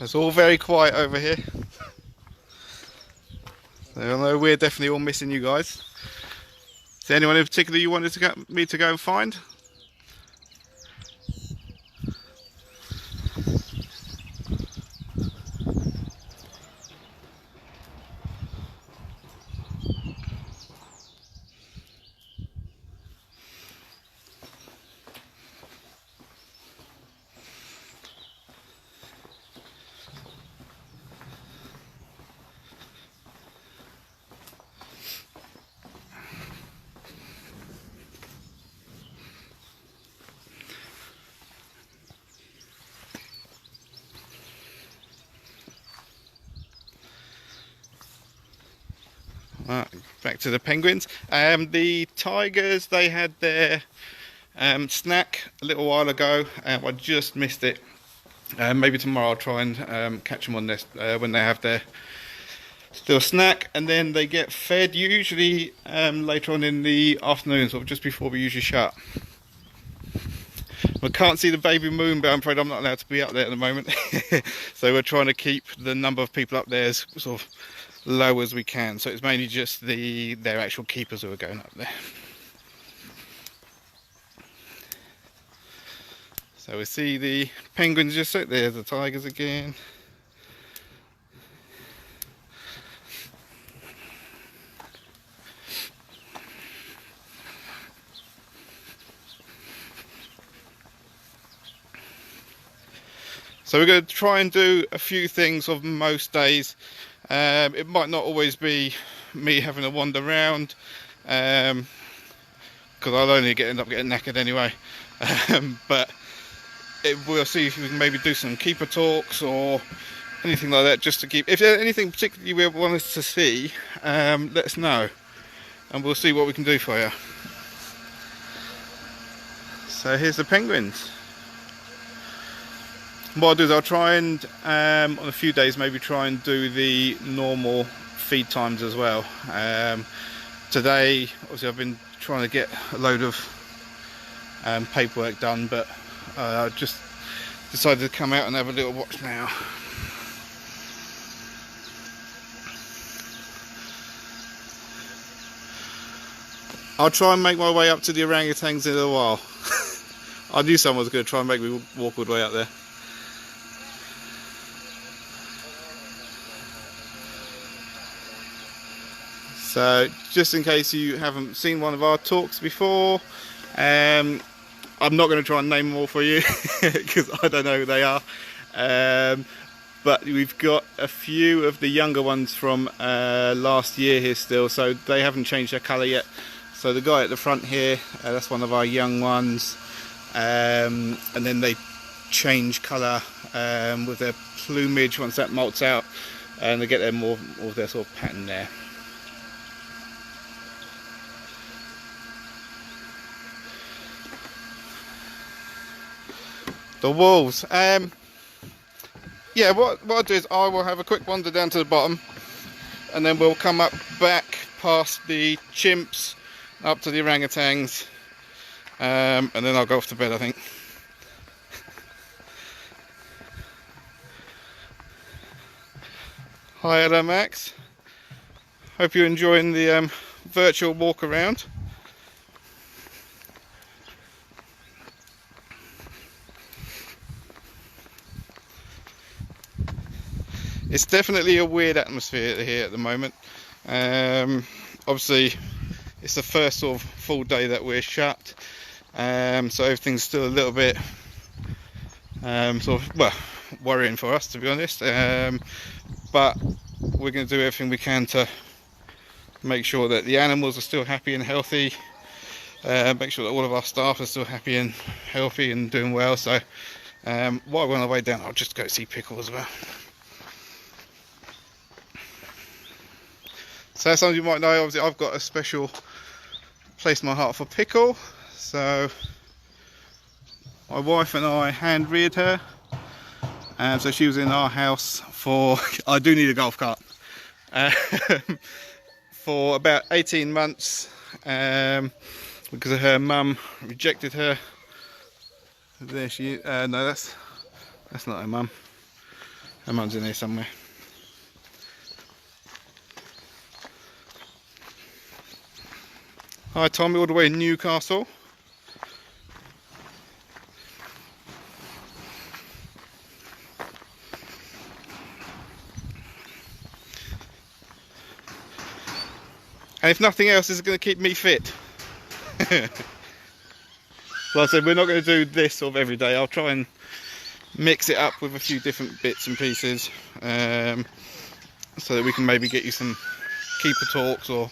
It's all very quiet over here. So I know we're definitely all missing you guys. Is there anyone in particular you wanted me to go and find? Right, back to the penguins. The tigers, they had their snack a little while ago. I just missed it. Maybe tomorrow I'll try and catch them on this when they have their still snack, and then they get fed usually later on in the afternoon, sort of just before we usually shut. I can't see the baby moon, but I'm afraid I'm not allowed to be up there at the moment. So we're trying to keep the number of people up there as sort of low as we can. So it's mainly just their actual keepers who are going up there. So we see the penguins just sit there, the tigers again. So we're going to try and do a few things of most days. It might not always be me having to wander around, because I'll only end up getting knackered anyway. But we'll see if we can maybe do some keeper talks or anything like that, just to keep. If there's anything particularly we want us to see, let us know, and we'll see what we can do for you. So here's the penguins. What I'll do is I'll try and on a few days maybe try and do the normal feed times as well. Today obviously I've been trying to get a load of paperwork done, but I just decided to come out and have a little watch now. I'll try and make my way up to the orangutans in a little while. I knew someone was going to try and make me walk all the way up there. So just in case you haven't seen one of our talks before, I'm not going to try and name them all for you because I don't know who they are, but we've got a few of the younger ones from last year here still, so they haven't changed their colour yet. So the guy at the front here, that's one of our young ones, and then they change colour with their plumage once that molts out, and they get their more of their sort of pattern there. The wolves. Yeah, what I'll do is I will have a quick wander down to the bottom, and then we'll come up back past the chimps up to the orangutans, and then I'll go off to bed, I think. Hi, hello Max. Hope you're enjoying the virtual walk around. It's definitely a weird atmosphere here at the moment. Obviously, it's the first sort of full day that we're shut, so everything's still a little bit sort of, well, worrying for us, to be honest. But we're going to do everything we can to make sure that the animals are still happy and healthy. Make sure that all of our staff are still happy and healthy and doing well. So while we're on our way down, I'll just go see Pickle as well. So some of you might know, obviously I've got a special place in my heart for Pickle. So my wife and I hand reared her, and so she was in our house for, I do need a golf cart, for about 18 months, because her mum rejected her. There she is. No, that's not her mum. Her mum's in here somewhere. Hi Tommy, all the way in Newcastle. And if nothing else, this is going to keep me fit. Like I said, we're not going to do this sort of every day. I'll try and mix it up with a few different bits and pieces, so that we can maybe get you some keeper talks, or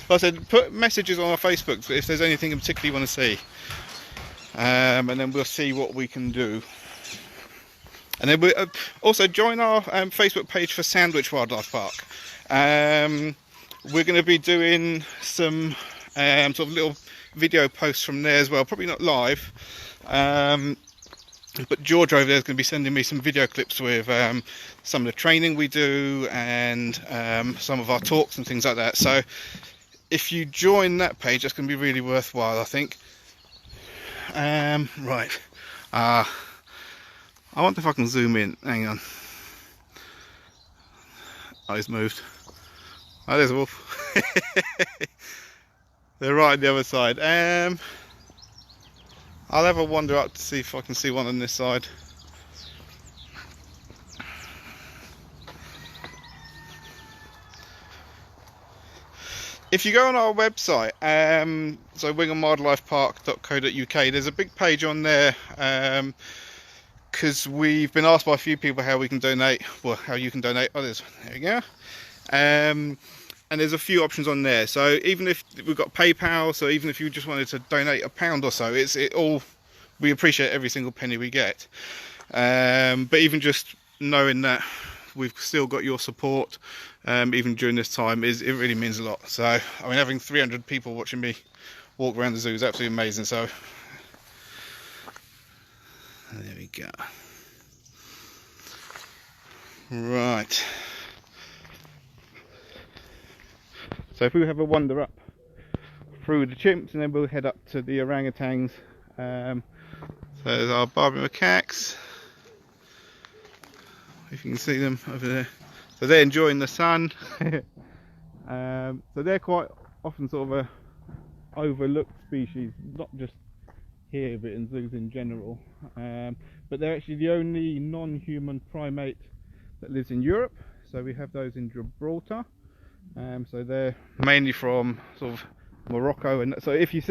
like I said, put messages on our Facebook if there's anything in particular you want to see, and then we'll see what we can do. And then we also join our Facebook page for Sandwich Wildlife Park. We're going to be doing some sort of little video posts from there as well, probably not live, but George over there is going to be sending me some video clips with some of the training we do, and some of our talks and things like that. So if you join that page, that's going to be really worthwhile, I think. Right, I wonder if I can zoom in. Hang on. Oh, he's moved. Oh, there's a wolf. They're right on the other side. I'll have a wander up to see if I can see one on this side. If you go on our website, so winghamwildlifepark.co.uk, there's a big page on there, because we've been asked by a few people how we can donate, well, how you can donate. Oh, there we go. And there's a few options on there. So even if we've got PayPal, so even if you just wanted to donate £1 or so, we appreciate every single penny we get. But even just knowing that we've still got your support, even during this time, it really means a lot. So I mean, having 300 people watching me walk around the zoo is absolutely amazing. So there we go. Right. So if we have a wander up through the chimps, and then we'll head up to the orangutans. So there's our Barbary macaques, if you can see them over there. So they're enjoying the sun. So they're quite often sort of a overlooked species, not just here but in zoos in general. But they're actually the only non-human primate that lives in Europe. So we have those in Gibraltar. So they're mainly from sort of Morocco, and so if you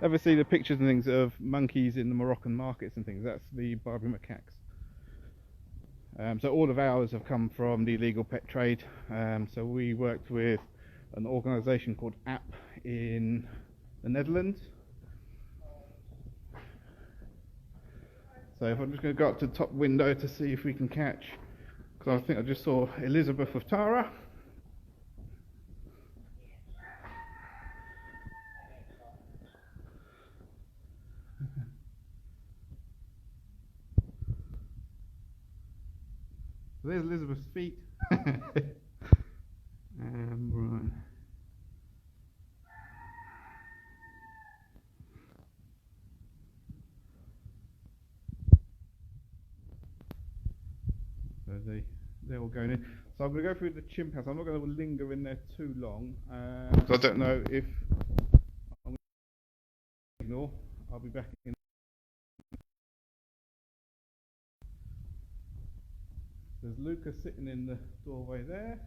ever see the pictures and things of monkeys in the Moroccan markets and things, that's the Barbary macaques. So all of ours have come from the illegal pet trade. So we worked with an organisation called AP in the Netherlands. So if I'm just going to go up to the top window to see if we can catch, because I think I just saw Elizabeth with Tara. So there's Elizabeth's feet. Right. So they're all going in. So I'm going to go through the chimp house. I'm not going to linger in there too long, because I don't know if I'm going to ignore. I'll be back in. There's Lucas sitting in the doorway there.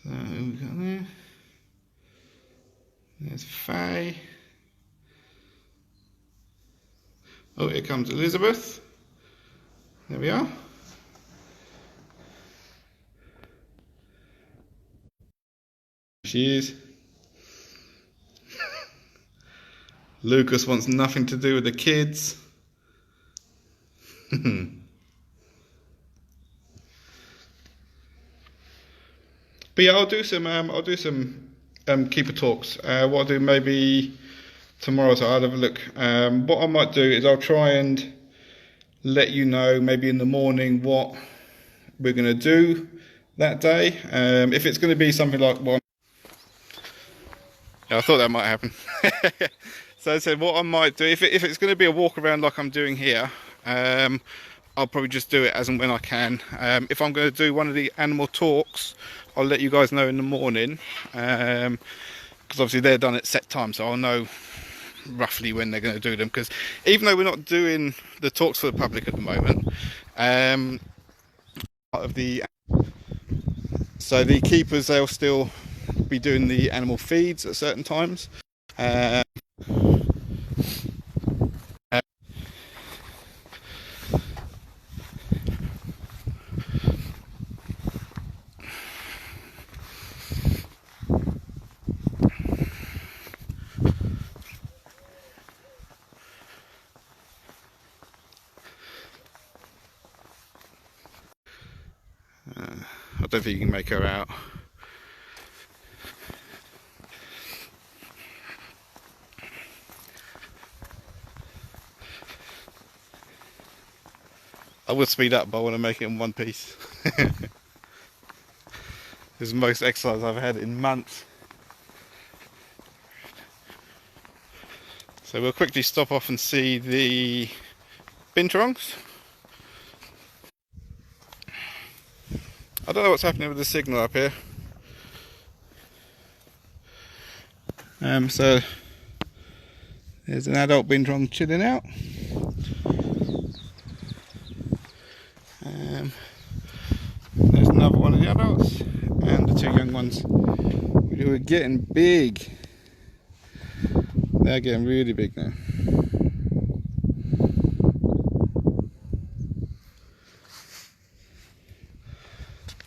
So who we got there? There's Faye. Oh, here comes Elizabeth. There we are. She is. Lucas wants nothing to do with the kids. But yeah, I'll do some keeper talks. What I'll do maybe tomorrow, so I'll have a look. What I might do is I'll try and let you know maybe in the morning what we're going to do that day. If it's going to be something like Yeah, I thought that might happen. So I said what I might do, if it's going to be a walk around like I'm doing here, I'll probably just do it as and when I can. If I'm going to do one of the animal talks, I'll let you guys know in the morning, because obviously they're done at set time, so I'll know roughly when they're going to do them. Because even though we're not doing the talks for the public at the moment, part of the keepers, they'll still be doing the animal feeds at certain times. I don't think you can make her out. I would speed up, but I want to make it in one piece. This is the most exercise I've had in months. So we'll quickly stop off and see the Binturongs. I don't know what's happening with the signal up here. So there's an adult Binturong chilling out. There's another one of the adults and the two young ones who are getting big. They're getting really big now.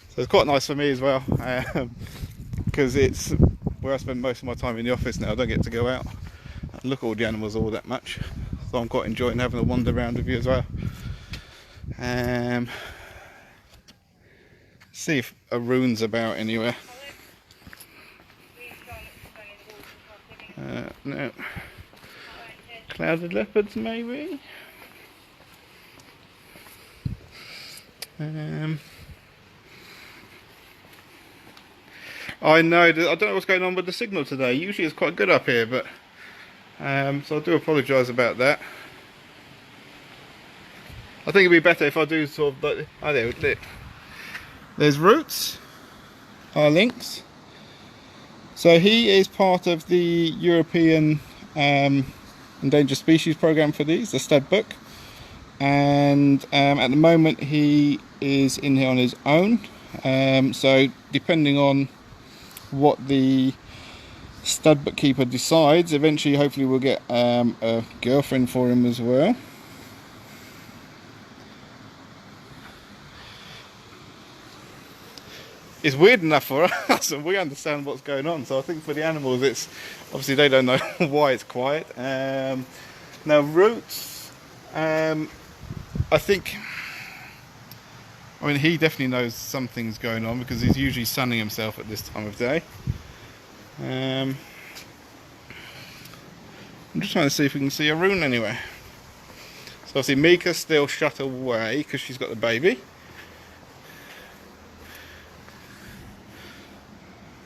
So it's quite nice for me as well, because it's where I spend most of my time in the office now. I don't get to go out and look at all the animals all that much, so I'm quite enjoying having a wander around with you as well. See if Arun's about anywhere. No. Clouded leopards maybe. I know, I don't know what's going on with the signal today. Usually it's quite good up here, but so I do apologise about that. I think it'd be better if I do sort of like, oh, there's Roots, our lynx. So he is part of the European Endangered Species Programme for these, the stud book. And at the moment he is in here on his own. So depending on what the stud bookkeeper decides, eventually hopefully we'll get a girlfriend for him as well. It's weird enough for us and we understand what's going on, so I think for the animals it's obviously they don't know why it's quiet. Now Roots, I mean he definitely knows something's going on because he's usually sunning himself at this time of day. I'm just trying to see if we can see Arun anywhere. So obviously Mika's still shut away because she's got the baby.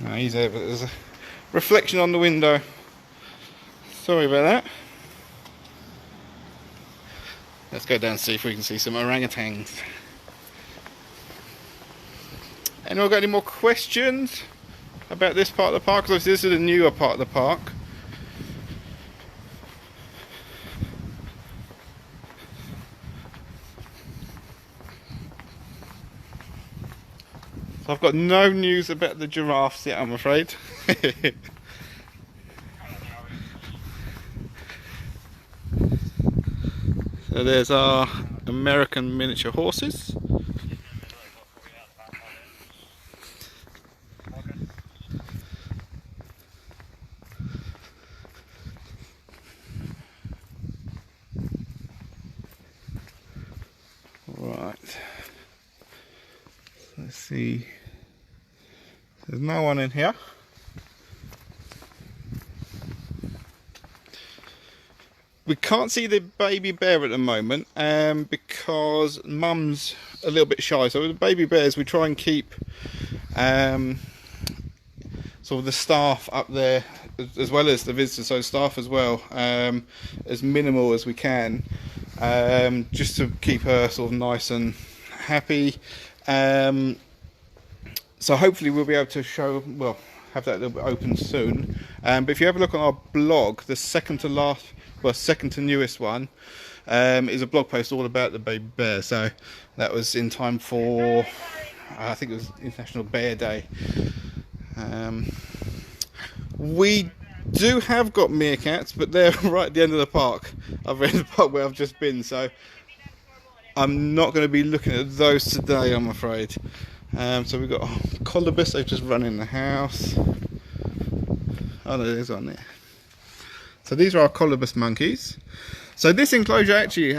No, he's there, but there's a reflection on the window. Sorry about that. Let's go down and see if we can see some orangutans. Anyone got any more questions about this part of the park? Because this is a newer part of the park. So I've got no news about the giraffes yet, I'm afraid. So there's our American miniature horses. Right. Let's see. There's no one in here. We can't see the baby bear at the moment because mum's a little bit shy. So with the baby bears we try and keep sort of the staff up there as well as the visitors, so staff as well, as minimal as we can, just to keep her sort of nice and happy. So hopefully we'll be able to show, well, have that a little bit open soon. But if you have a look on our blog, the second to newest one, is a blog post all about the baby bear. So that was in time for, I think it was International Bear Day. We do have got meerkats, but they're right at the end of the park. I've read the park where I've just been, so I'm not going to be looking at those today, I'm afraid. So we've got Colobus, they've just run in the house. Oh no, there's one there. So these are our Colobus monkeys. So this enclosure actually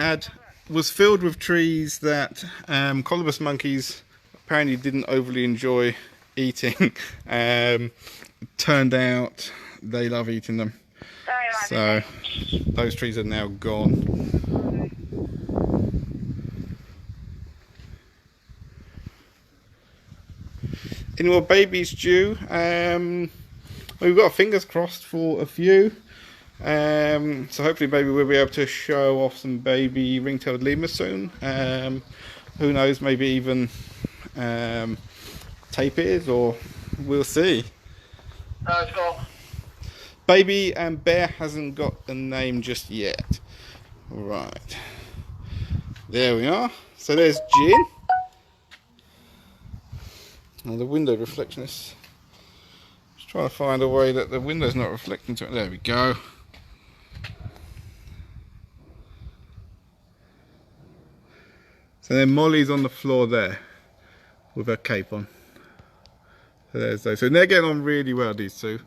was filled with trees that Colobus monkeys apparently didn't overly enjoy eating. Turned out they love eating them. So those trees are now gone. Any more babies due? We've got our fingers crossed for a few. So hopefully maybe we'll be able to show off some baby ring-tailed lemurs soon. Who knows, maybe even tapirs, or we'll see. Let's go. Baby and bear hasn't got a name just yet. Right. There we are. So there's Jin. And the window reflection is, just trying to find a way that the window's not reflecting to it. There we go. So then Molly's on the floor there with her cape on. So there's those. So they're getting on really well, these two.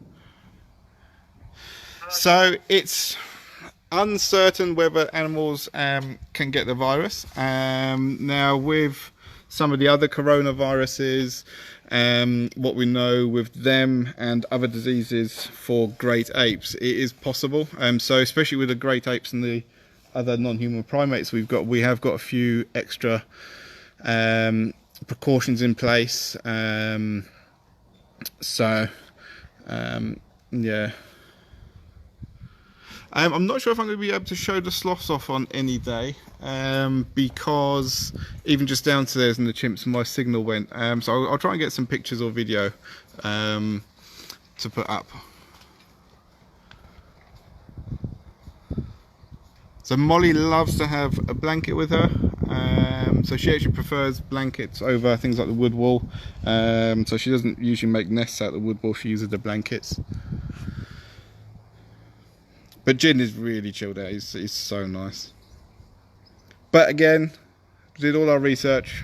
So it's uncertain whether animals can get the virus. Now with some of the other coronaviruses, what we know with them and other diseases for great apes, it is possible. So especially with the great apes and the other non-human primates, we have got a few extra precautions in place. Yeah. I'm not sure if I'm going to be able to show the sloths off on any day, because even just downstairs in the chimps my signal went. So I'll try and get some pictures or video to put up. So Molly loves to have a blanket with her, so she actually prefers blankets over things like the wood wool. So she doesn't usually make nests out of the wood wool, she uses the blankets. But Jin is really chilled out, he's so nice. But again, did all our research,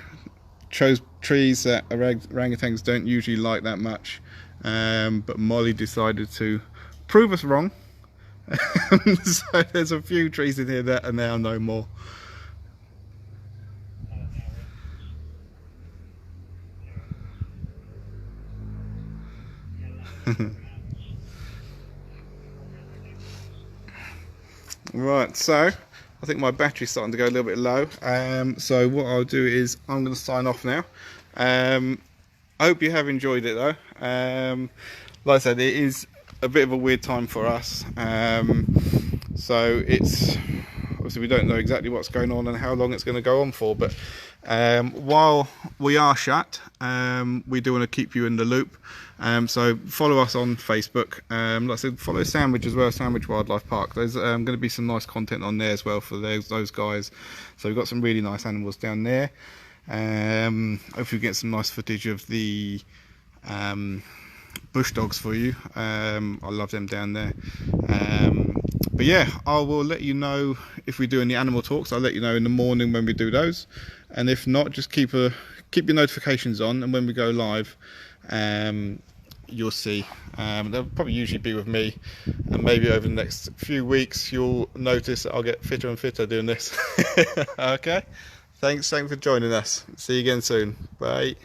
chose trees that orangutans don't usually like that much. But Molly decided to prove us wrong. So there's a few trees in here that are now no more. Right, so I think my battery's starting to go a little bit low. So what I'll do is I'm going to sign off now. I hope you have enjoyed it though. Like I said, it is a bit of a weird time for us. So it's obviously we don't know exactly what's going on and how long it's going to go on for. But while we are shut, we do want to keep you in the loop. So follow us on Facebook. Like I said, follow Sandwich as well, Sandwich Wildlife Park. There's going to be some nice content on there as well for those guys. So we've got some really nice animals down there. Hopefully we get some nice footage of the bush dogs for you. I love them down there. But yeah, I will let you know if we do any animal talks. I'll let you know in the morning when we do those, and if not, just keep your notifications on, and when we go live, you'll see. They'll probably usually be with me, and maybe over the next few weeks you'll notice that I'll get fitter and fitter doing this. Okay, thanks for joining us. See you again soon. Bye.